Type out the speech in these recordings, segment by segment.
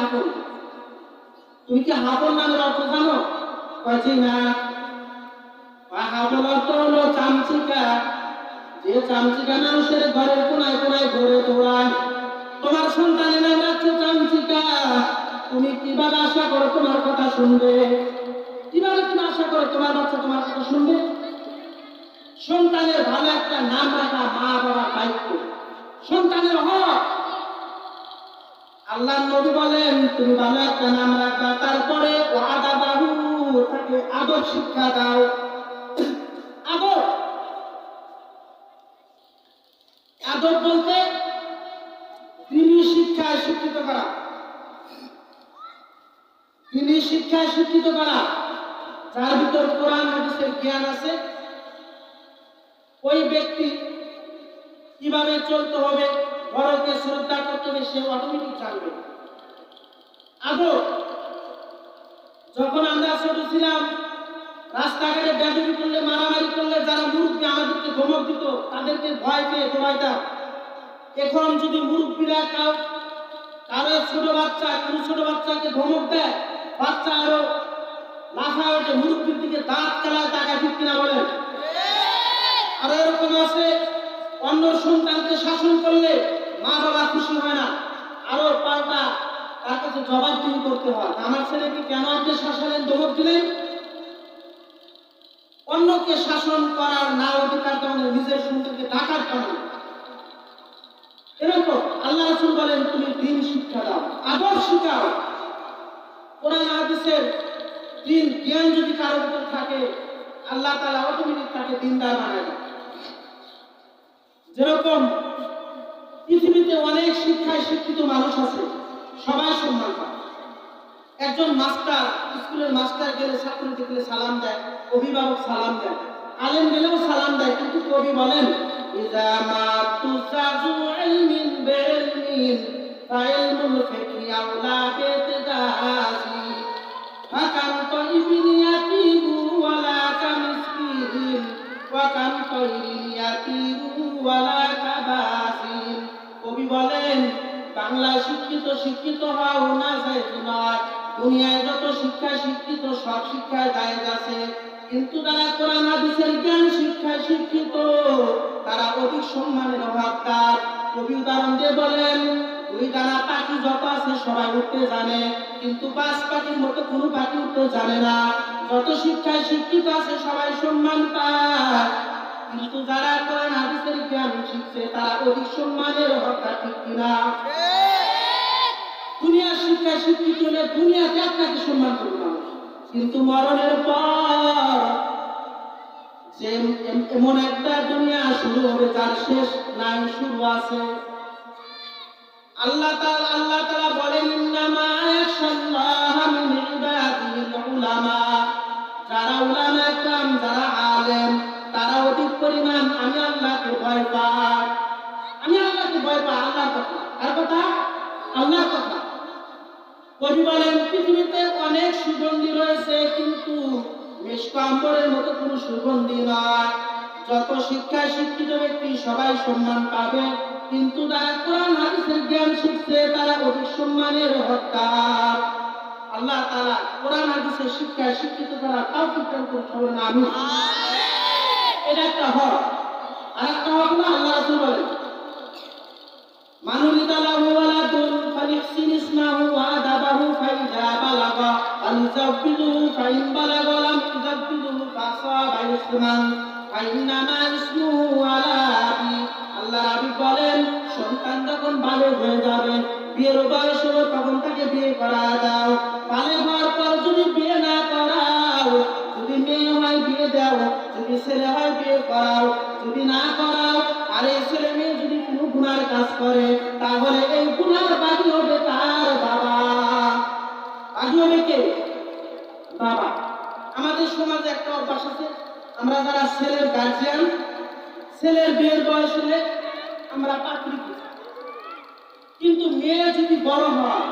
হাফন। তুমি কি হাফন নামের অর্থ জানো? কয়েছি না। হাফন অর্থ হলো চামচিকা, যে চামচিকা মানুষের ঘরের কোনায় কোনায় ঘুরে দৌড়ায়। তোমার সন্তানের নাম রাখছো চামচিকা, তুমি কিভাবে আশা করো তোমার কথা শুনবে? কিভাবে তুমি আশা করো তোমার বাচ্চা তোমার কথা শুনবে? সন্তানের ভালো একটা নাম রাখা মা বাবার দায়িত্ব, সন্তানের হক। আল্লাহর নবী বলেন তুমি ভালো একটা নাম রাখবা, তারপরে আদাবাহু, তাকে আদব শিক্ষা দাও। আদব, আদব বলতে দিনী শিক্ষায় শিক্ষিত করা, দিনী শিক্ষায় শিক্ষিত করা। যার ভিতর কোরআন হাদিসের জ্ঞান আছে, ওই ব্যক্তি কিভাবে চলতে হবে, বড়কে শ্রদ্ধা করতে হবে, সে অটোমেটিক জানবে। আদব, যখন আমরা ছোট ছিলাম, রাস্তাঘাটে বেদবি করলে, মারামারি করলে, যারা মুরব্বী আমাদেরকে ধমক দিত, তাদেরকে ভয় পেয়ে দৌড়াইতাম। এখন যদি মুরব্বীরা কারো ছোট বাচ্চা, কোনো ছোট বাচ্চাকে ধমক দেয়, বাচ্চা আরো লাফায় ওঠে, মুরব্বীর দিকে দাঁত চালায়, তাকায়, ঠিক কিনা বলেন? আর এরকম আছে, অন্য সন্তানকে শাসন করলে মা বাবা খুশি হয় না, আরো পাল্টা তার কাছে জবাবদিহি করতে হয়। আমার ছেলেকে কেন আপনি শাসনের ধমক দিলেন? অন্যকে শাসন করার না অধিকার তেমন নিজের সন্তানকে ডাকার কেমন? এরকম আল্লাহ রাসূল বলেন তুমি দিন শিক্ষা দাও, আদব শিখাও। কোরআন হাদিসের দিন জ্ঞান যদি কারোর ভিতর থাকে, আল্লাহ তাআলা অটোমেটিক তাকে দিনদার বানায় দেন। যেরকম পৃথিবীতে অনেক শিক্ষায় শিক্ষিত মানুষ আছে, সবাই সম্মান পায়। একজন মাস্টার, স্কুলের মাস্টার গেলে ছাত্র দেখলে সালাম দেয়, অভিভাবক সালাম দেয়, আলেম গেলেও সালাম দেয়। কিন্তু কবি বলেন ইজা মা তুসাজু ইলমিন বিলমিন ফাইলমুল ফিকহি আওলা বিতদাসি ফাকাম তাইবিন ইয়াতিবু ওয়ালা কামিসকিন ওয়া কাম তাইবিন ইয়াতিবু ওয়ালা কাবাসিন। কবি বলেন বাংলায় শিক্ষিত হওয়া না যায় না, দুনিয়ায় যত শিক্ষায় শিক্ষিত সব শিক্ষায় জায়েজ আছে, কিন্তু যারা কোরআন হাদিসের জ্ঞান শিক্ষায় শিক্ষিত তারা অধিক সম্মানের হকদার। কবি উদাহরণ দিয়ে বলেন দুই ডানা পাখি যত আছে সবাই উঠতে জানে, কিন্তু বাজ পাখির মতো কোনো পাখি উঠতে জানে না। যত শিক্ষায় শিক্ষিত আছে সবাই সম্মান পায়, কিন্তু যারা কোরআন হাদিসের জ্ঞান শিখছে তারা অধিক সম্মানের হকদার, ঠিক কিনা? দুনিয়ার শিক্ষায় শিক্ষিত হলে দুনিয়াতে আপনাকে সম্মান করবে মানুষ, কিন্তু মরণের পর যে এমন একটা দুনিয়া শুরু হবে যার শেষ নাই, শুরু আছে। আল্লাহ তাআলা বলেন ইন্নামা ইয়াশাল্লাহু মিন ইবাদিহিল উলামা। যারা উলামা একরাম, যারা আলেম, তারা অধিক পরিমাণ আমি আল্লাহকে ভয় পাই। আমি আল্লাহকে ভয় পাই। আল্লাহর কথা, আর কথা আল্লাহর কথা। কবি বলেন পৃথিবীতে অনেক সুগন্ধি রয়েছে, কিন্তু মিশক আম্বরের মতো কোনো সুগন্ধি নয়। যত শিক্ষায় শিক্ষিত ব্যক্তি সবাই সম্মান পাবে, কিন্তু যারা কোরআন হাদিসের জ্ঞান শিখছে তারা অধিক সম্মানের হকদার। আল্লাহ তাআলা কোরআন হাদিসের শিক্ষায় শিক্ষিত করা কাউকে দান করতে হবে না। আমি এটা একটা হক। আর একটা হক না, আল্লাহ রাসূল বলেন মানুরিদা লাহু ওয়ালাদুন ফালিহসিন ইসমাহু ওয়া আদাবাহু ফাইদা বালাগা আনজাবিদুহু ফাইন বালাগা লাম তুজাবিদুহু ফাসাবা ইসমান ফাইন্নামা ইসমুহু আলা আবি। আল্লাহ রাবি বলেন সন্তান যখন বালেগ হয়ে যাবে, বিয়ের বয়স হবে, তখন তাকে বিয়ে করা দাও। বালেগ হওয়ার পর যদি বিয়ে না করাও, যদি মেয়ে হয় বিয়ে দাও, যদি ছেলে হয় বিয়ে করাও, যদি না করাও আর এই ছেলে মেয়ে যদি কোনো গুনার কাজ করে, তাহলে এই গুনার বাদী হবে তার বাবা। বাদী হবে কে? বাবা। আমাদের সমাজে একটা অভ্যাস আছে, আমরা যারা ছেলের গার্জিয়ান, ছেলের বিয়ের বয়স হলে আমরা পাত্রী খুঁজি, কিন্তু মেয়ে যদি বড় হয়,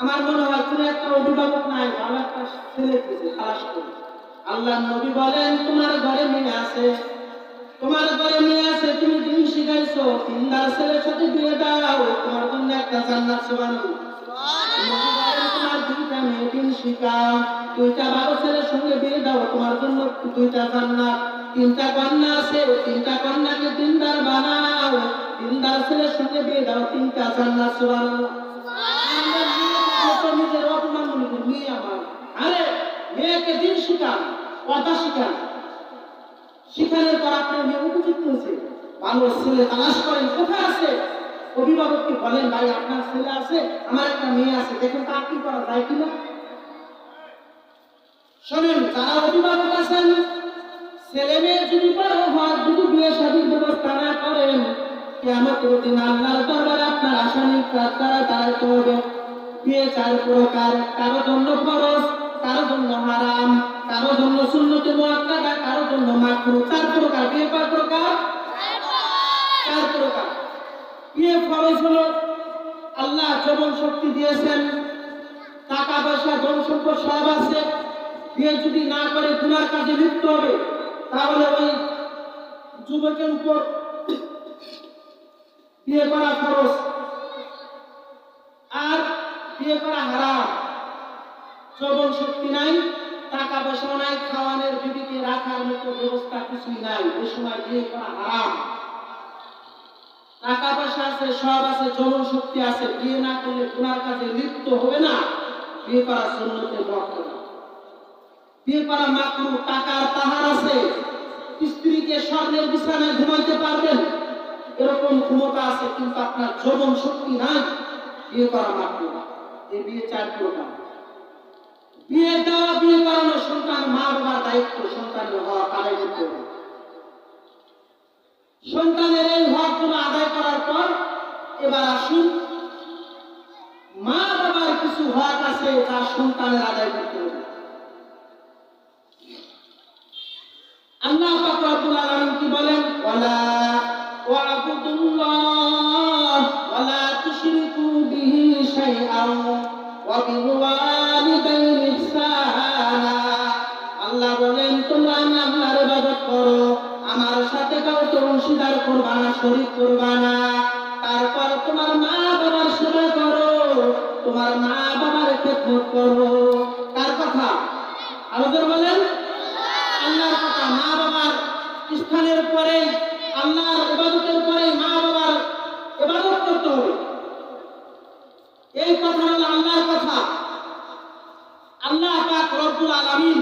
আমার মনে হয় কোনো একটা অভিভাবক নাই ভালো একটা ছেলে খুঁজে তালাশ করে। আল্লাহর নবী বলেন তোমার ঘরে মেয়ে আছে, তোমার ঘরে মেয়ে আছে, তুমি দিন শিখাইছো, দিনদার ছেলের সাথে বিয়ে দাও, তোমার জন্য একটা জান্নাত। সুবহানাল্লাহ। নবী বলেন তোমার দুইটা মেয়ে দিন শিখাও, দুইটা ভালো ছেলের সঙ্গে বিয়ে দাও, তোমার জন্য দুইটা জান্নাত। তিনটা কন্যা আছে, তিনটা কন্যাকে দিনদার বানাও, দিনদার ছেলের সঙ্গে বিয়ে দাও, তিনটা জান্নাত। সুবহানাল্লাহ। আমরা নিজের অপমান মনে করি, মেয়ে আমার, আরে মেয়েকে দিন শিখান, কথা শিখান, শিখানোর পর আপনার মেয়ে উপযুক্ত হয়েছে, ভালো ছেলে তালাশ করেন, কোথায় আছে? অভিভাবককে বলেন ভাই আপনার ছেলে আছে, আমার একটা মেয়ে আছে, দেখুন তার কি করা যায় কিনা। শোনেন, যারা অভিভাবক আছেন, ছেলে মেয়ে যদি বড় হয়, যদি বিয়ে শাদীর ব্যবস্থা না করেন, কিয়ামতের দিন আল্লাহর দরবারে আপনার আসামি তারা দাঁড়াতে হবে। বিয়ে চার প্রকার, কারো জন্য ফরজ, কারো জন্য হারাম, কারো জন্য সুন্নতে মুআক্কাদা, কারো জন্য মাকরুহ। চার প্রকার বিয়ে। কয় প্রকার? চার প্রকার। বিয়ে ফরজ হলো আল্লাহ যৌবন শক্তি দিয়েছেন, টাকা পয়সা ধন সম্পদ সব আছে, বিয়ে যদি না করে গুনার কাজে লিপ্ত হবে, তাহলে ওই যুবকের উপর বিয়ে করা ফরজ। আর বিয়ে করা হারাম, যৌবন শক্তি নাই, টাকা পয়সা নাই, খাওয়ানোর বিবিকে রাখার মতো ব্যবস্থা কিছুই নাই, ওই সময় বিয়ে করা হারাম। টাকা পয়সা আছে, সব আছে, যৌবন শক্তি আছে, বিয়ে না করলে গুনার কাজে লিপ্ত হবে না, বিয়ে করা সুন্নতে মুআক্কাদা। বিয়ে করা মাকরুহ, টাকার পাহাড় আছে, স্ত্রীকে স্বর্ণের বিছানায় ঘুমাইতে পারবেন, এরকম ক্ষমতা আছে, কিন্তু আপনার যৌবন শক্তি নাই, বিয়ে করা মাকরুহ। এই বিয়ে চার প্রকার। বিয়ে দেওয়া, বিয়ে করানো, সন্তান মা বাবার দায়িত্ব, সন্তানের হক আদায় করতে হবে। সন্তানের এই হকগুলো আদায় করার পর এবার আসুন, মা বাবার কিছু হক আছে যা সন্তানের আদায় করতে হবে। আল্লাহ পাক রব্বুল আলামিন কি বলেন? ওয়ালা ওয়া'বুদুল্লাহ ওয়ালা তুশরিকু বিহি শাইআন ওয়া বিল ওয়ালিদাইনি ইহসানা। আল্লাহ বলেন তোমরা আল্লাহর ইবাদত করো, আমার সাথে কাউকে অংশীদার করবা না, শরীক করবা না। তারপর তোমার মা বাবার সেবা করো, তোমার মা বাবার খেদমত করো। কার কথা? আল্লাহ বলেন আল্লাহর কথা। মা বাবার স্থানের পরে, আল্লাহর ইবাদতের পরে মা বাবার ইবাদত করতে হবে। এই কথা হলো আল্লাহর কথা। আল্লাহ পাক রব্বুল আলামিন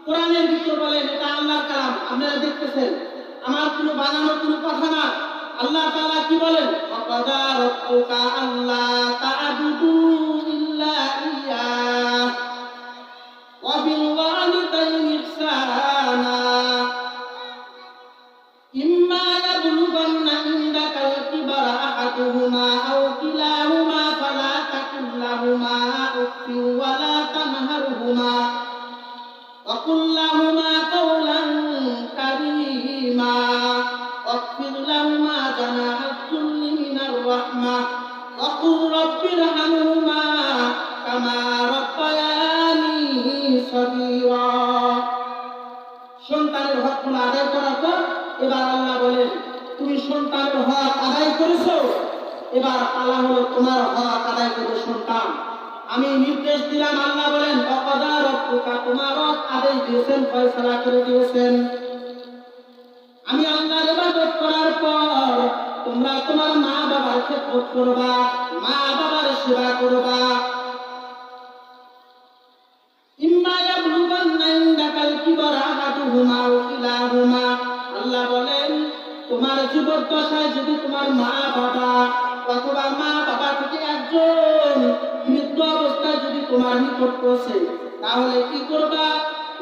কোরআনের ভিতর বলেন এটা আল্লাহর কালাম, আপনারা দেখতেছেন, আমার কোনো বানানো কোনো কথা না। আল্লাহ তাআলা কি বলেন? ওয়াকাদা রাব্বুকা আল্লা তা'বুদু ইল্লা ইয়্যাহ ওয়া বিল ওয়ালিদাইনি ইহসানা ইম্মা ইয়াবলুগান্না ইনদাকাল কিবারা আহাদুহুমা আও কিলাহুমা ফালা তাকুল লাহুমা উফফিন ওয়া লা তানহারহুমা ওয়া কুল লাহুমা কাওলান কারীমা ওয়াগফির লাহুমা জানাহা যুল্লি মিনার রাহমাহ ওয়া কুল রাব্বিরহামহুমা কামা রাব্বায়ানি সগীরা। সন্তানের হকগুলো আদায় করার পর এবার আল্লাহ বলেন তুমি সন্তানের হক আদায় করেছো, এবার আল্লাহ হলো তোমার হক আদায় করবে সন্তান। আমি নির্দেশ দিলাম, আল্লাহ বলেন ওয়াকাদা রাব্বুকা, তোমার হক আদায় দিয়েছেন, ফয়সালা করে দিয়েছেন। আমি আল্লাহর ইবাদত করার পর তোমরা তোমার মা বাবার খেদমত করবা, মা বাবার সেবা করবা। ইম্মা ইয়াবলুগান্না ইনদাকাল কিবারা আহাদুহুমা আও কিলাহুমা, আল্লাহ বলেন তোমার জীবদ্দশায় যদি তোমার মা বাবা অথবা মা বাবা থেকে একজন মৃত্যু অবস্থায় যদি তোমার নিকট পৌঁছে, তাহলে কি করবা?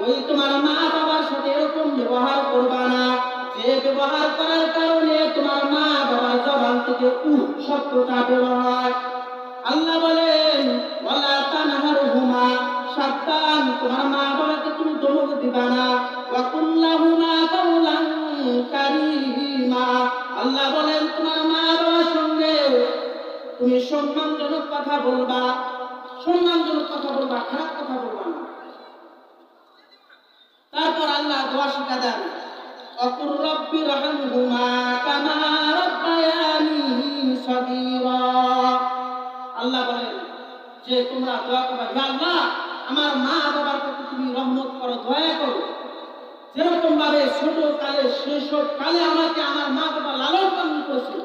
ওই তোমার মা বাবার সাথে এরকম ব্যবহার করবা না যে ব্যবহার করার কারণে তোমার মা বাবার জবান থেকে শব্দটা বের হয়। আল্লাহ বলেন ওয়ালা তানহারহুমা, সাবধান, তোমার মা বাবাকে তুমি ধমক দিবা না। ওয়া কুল লাহুমা কাওলান কারীমা, আল্লাহ বলেন তোমার মা বাবার সঙ্গে তুমি সম্মানজনক কথা বলবা, সম্মানজনক কথা বলবা, খারাপ কথা বলবা না। তারপর আল্লাহ দোয়া শিক্ষা দেন ওয়া কুর রাব্বিরহামহুমা কামা রাব্বায়ানি সগীরা। আল্লাহ বলেন যে তোমরা দোয়া করবে, হে আল্লাহ আমার মা বাবার প্রতি তুমি রহমত করো, দয়া করো। যেরকম ভাবে ছোট কালে শৈশব কালে আমাকে আমার মা বাবা লালন পালন করেছে,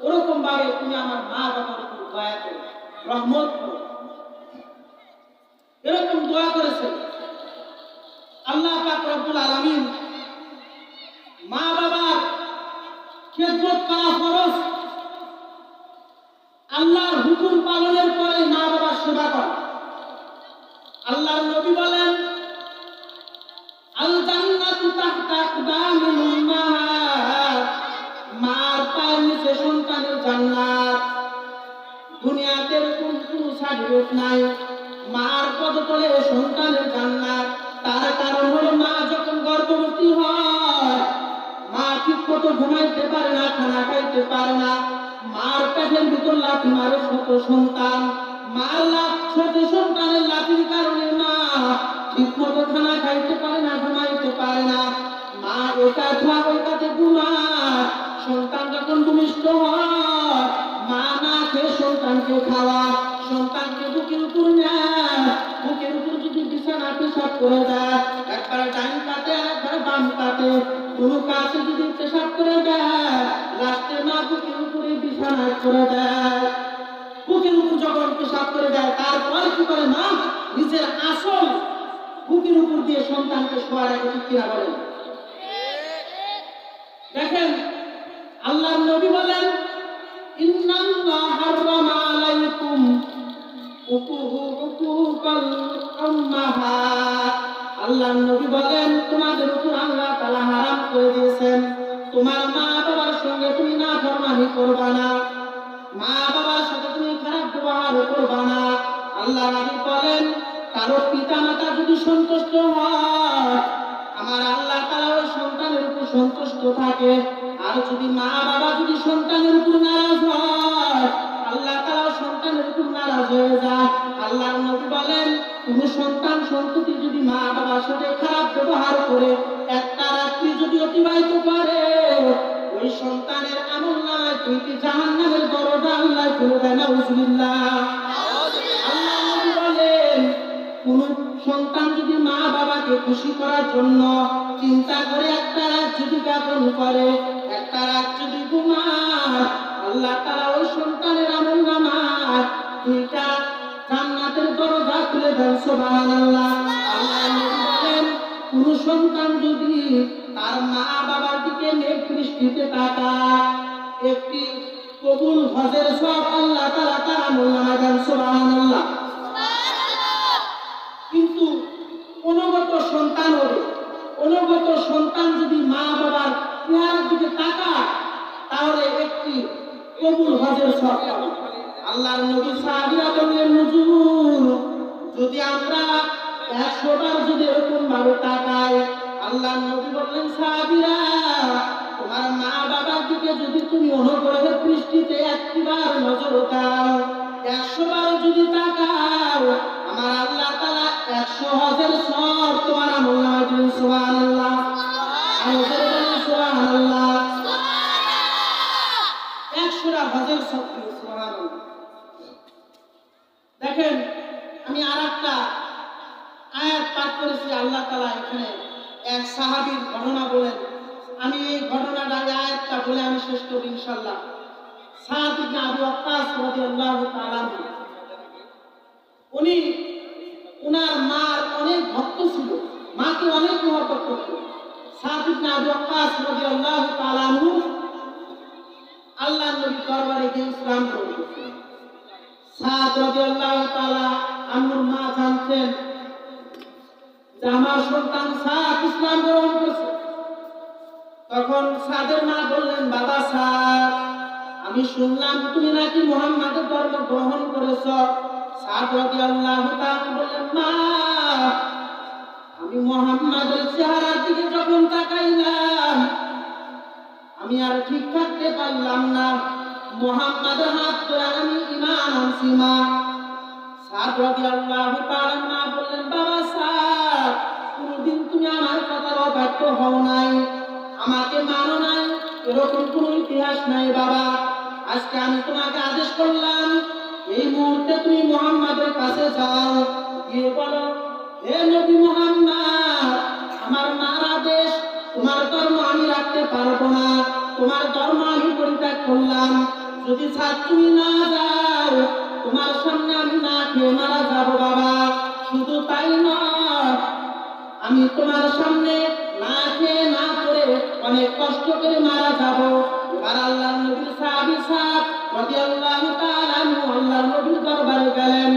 ওরকম ভাবে তুমি আমার মা বাবার উপর দয়া করো, রহমত করো। এরকম দোয়া করেছে আল্লাহ পাক রব্বুল আলামিন। মা বাবার খেদমত করা ফরজ, আল্লাহর হুকুম পালনের পরে মা বাবার সেবা করা। আল্লাহর নবী বলেন, আল জান্নাতু তাহতা আকদামিল উম্মাহাত, মার পায়ের নিচে সন্তানের জান্নাত। দুনিয়াতে কোনো সার্টিফিকেট নাই, মার পদতলে সন্তানের জান্নাত। তার কারণ হলো মা যখন গর্ভবতী হয়, মা ঠিক মতো ঘুমাইতে পারে না, খানা খাইতে পারে না। মার পেটের ভিতর লাথি মারে শত সন্তান, মার শত সন্তানের লাথির কারণে মা ঠিক মতো খানা খাইতে পারে না, ঘুমাইতে পারে না। মা এটা খা ওইটাতে ঘুমায়। সন্তান যখন ভূমিষ্ঠ হয়, মা না খেয়ে সন্তানকে খাওয়া, সন্তানকে বুকের উপর নেয়। বুকের উপর যদি বিছানা পেশাব করে দেয়, একবারে ডাইন কাটে একবারে বাম কাটে, কোনো কাছে যদি পেশাব করে দেয়, লাস্টে মা বুকের উপরে বিছানায় করে দেয়। বুকের উপর যখন পেশাব করে দেয়, তারপর কি করে মা নিজের আসল বুকের উপর দিয়ে সন্তানকে শোয়া রাখে, ঠিক কিনা বলেন? দেখেন আল্লাহর নবী বলেন, ইন্নাল্লাহ হারামা আলাইকুম উকুকাল উম্মাহাত। আল্লাহর নবী বলেন, তোমাদের উপর আল্লাহ তাআলা হারাম করে দিয়েছেন, তোমার মা বাবার সঙ্গে তুমি নাফরমানি করবা না, মা বাবার সাথে তুমি খারাপ ব্যবহার করবা না। আল্লাহ নবী বলেন, কারো পিতা মাতা যদি সন্তুষ্ট হয়, আমার আল্লাহ তাআলা ওই সন্তানের উপর সন্তুষ্ট থাকে। আর যদি মা বাবা যদি সন্তানের উপর নারাজ হয়, আল্লাহ তাআলা সন্তানের উপর নারাজ হয়ে যায়। আল্লাহর নবী বলেন, কোনো সন্তান সন্ততি যদি মা বাবার সাথে খারাপ ব্যবহার করে একটা রাত্রি যদি অতিবাহিত করে, ওই সন্তানের আমলনামায় 2টি জাহান্নামের দরজা আল্লাহ খুলে দেয়। নাউজুবিল্লাহ। আল্লাহর নবী বলেন, কোন সন্তান যদি মা বাবাকে খুশি করার জন্য চিন্তা করে একটা রাত যদি যাপন করে, একটা রাত যদি ঘুমায়, আল্লাহ তাআলা ওই সন্তানের আমলনামায় 2টা জান্নাতের দরজা খুলে দেন। সুবহানাল্লাহ। আল্লাহর নবী বলেন, কোন সন্তান যদি তার মা বাবার দিকে নেক দৃষ্টিতে তাকায়, একটি কবুল হজের সওয়াব আল্লাহ তাআলা তার আমলনামায় দেন। সুবহানাল্লাহ। কিন্তু অনুগত সন্তান হবে, অনুগত সন্তান যদি মা বাবার চেহারার দিকে তাকায়, তাহলে একটি কবুল হজের সওয়াব পাবে। আল্লাহর নবী সাহাবীরা বললেন, হুজুর যদি আমরা 100 বার যদি এরকম ভাবে তাকাই, আল্লাহর নবী বললেন, সাহাবীরা তোমার মা বাবার দিকে যদি তুমি অনুগ্রহের দৃষ্টিতে একবার নজর দাও, 100 বার যদি তাকাও, আমার আল্লাহ তাআলা 100 হজের সওয়াব তোমার আমলনামায় দিবেন। সুবহানাল্লাহ। আল্লাহু সুবহানাল্লাহ। 100টা হজের সওয়াব। সুবহানাল্লাহ। দেখেন আমি আরেকটা আয়াত পাঠ করেছি, আল্লাহ তাআলা এখানে এক সাহাবীর ঘটনা বলেন। আমি এই ঘটনাটা আয়াতটা বলে আমি শেষ করব ইনশাআল্লাহ। সাদ ইবনে আবু ওয়াক্কাস রাদিয়াল্লাহু তাআলা, উনি উনার মার অনেক ভক্ত ছিল, মাকে অনেক মহব্বত করতেন। সাদ ইবনে আবু ওয়াক্কাস রাদিয়াল্লাহু তাআলা আল্লাহর নবীর দরবারে গিয়ে ইসলাম গ্রহণ করতেন। সাদ রাদিয়াল্লাহু তাআলা আনহুর মা জানতেন যে আমার সন্তান সাদ ইসলাম গ্রহণ করেছে। তখন সাদের মা বললেন, বাবা সাদ, আমি শুনলাম তুমি নাকি মুহাম্মাদের ধর্ম গ্রহণ করেছ। সাদ রাদিয়াল্লাহু তাআলা বললেন, মা আমি মুহাম্মাদের চেহারার দিকে যখন তাকাইলাম, আমি আর ঠিক থাকতে পারলাম না, মুহাম্মাদের হাত ধরে আমি ঈমান আনছি। মা সাদ রাদিয়াল্লাহু তাআলা মা বললেন, বাবা সাদ, কোনদিন তুমি আমার কথার অবাধ্য হও নাই, আমাকে মানো নাই, এরকম কোন ইতিহাস নাই বাবা। আজকে আমি তোমাকে আদেশ করলাম, এই মুহূর্তে তুমি মুহাম্মাদের কাছে করলাম, যদি সাত তুমি না যাও তোমার সামনে আমি না খেয়ে মারা যাবো বাবা। শুধু তাই নয়, আমি তোমার সামনে না খেয়ে না করে অনেক কষ্ট করে মারা যাব। এবার আল্লাহর নবীর সাহাবী সাদ রাদিয়াল্লাহু তাআলা আনহু আল্লাহর নবীর দরবারে গেলেন।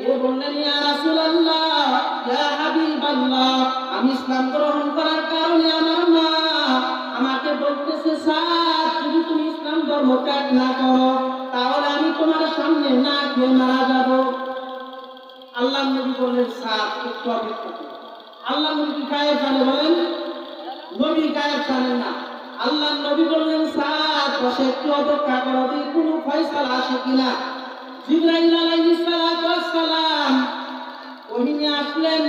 এ বললেন, ইয়া রাসূলুল্লাহ, ইয়া হাবিবাল্লাহ, আমি ইসলাম গ্রহণ করার কারণে আমার মা আমাকে বলতেছে, সাদ যদি তুমি ইসলাম ধর্ম ত্যাগ না করো তাহলে আমি তোমার সামনে না খেয়ে মারা যাব। আল্লাহর নবী বললেন, সাদ একটু অপেক্ষা করো। আল্লাহ নবী কি গায়েব জানে বলেন? নবী গায়েব জানেন না। আল্লাহ নবী বললেন, সাদ বসে একটু অপেক্ষা করো, দেখি কোনো ফয়সালা আসে কিনা। জিবরাইল আলাইহিস সালাতু ওয়াস সালাম ওহি নিয়ে আসলেন।